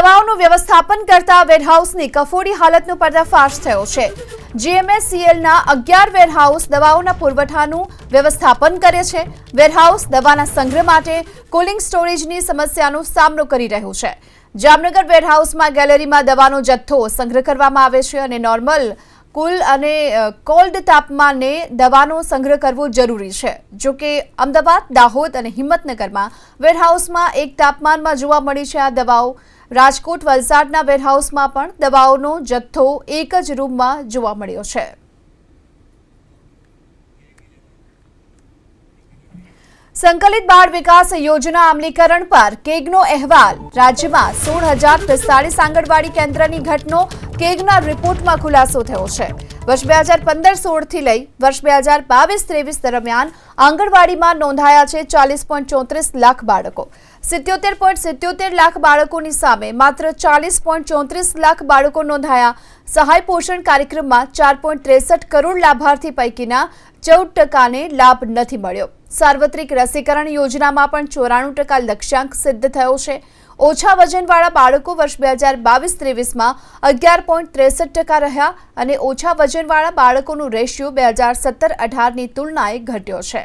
દવાઓનું વ્યવસ્થાપન કરતા વેરહાઉસની કફોડી હાલતનો પર્દાફાશ થયો છે। GMSCLના 11 વેરહાઉસ દવાઓના પુરવઠાનું વ્યવસ્થાપન કરે છે। વેરહાઉસ દવાના સંગ્રહ માટે કોલ્ડ સ્ટોરેજની સમસ્યાનો સામનો કરી રહ્યું છે। જામનગર વેરહાઉસમાં ગેલેરીમાં દવાનો જથ્થો સંગ્રહ કરવામાં આવે છે અને નોર્મલ કુલ અને કોલ્ડ તાપમાને દવાનો સંગ્રહ કરવો જરૂરી છે। જો કે અમદાવાદ, દાહોદ અને હિંમતનગરમાં વેરહાઉસમાં એક તાપમાનમાં જોવા મળી છે આ દવાઓ। રાજકોટ, વલસાડના વેરહાઉસમાં પણ દવાઓનો જથ્થો એક જ રૂમમાં જોવા મળ્યો છે। સંકલિત બાળ વિકાસ યોજના અમલીકરણ પર કેગનો અહેવાલ। રાજ્યમાં 16,045 આંગણવાડી કેન્દ્રની ઘટનો કેગના રિપોર્ટમાં ખુલાસો થયો છે। વર્ષ 2015-16 થી લઈ વર્ષ 2022-23 દરમિયાન આંગણવાડીમાં નોંધાયા છે 40.34 લાખ બાળકો। 77.77 લાખ બાળકોની સામે માત્ર 40.34 લાખ બાળકો નોંધાયા। સહાય પોષણ કાર્યક્રમમાં 4.63 કરોડ લાભાર્થી પૈકીના 14%ને લાભ નથી મળ્યો। સાર્વત્રિક રસીકરણ યોજનામાં પણ 94% લક્ષ્યાંક સિદ્ધ થયો છે। ઓછા વજનવાળા બાળકો વર્ષ 2022-23માં 11.63% રહ્યા અને ઓછા વજનવાળા બાળકોનું રેશિયો 2017-18ની તુલનાએ ઘટ્યો છે।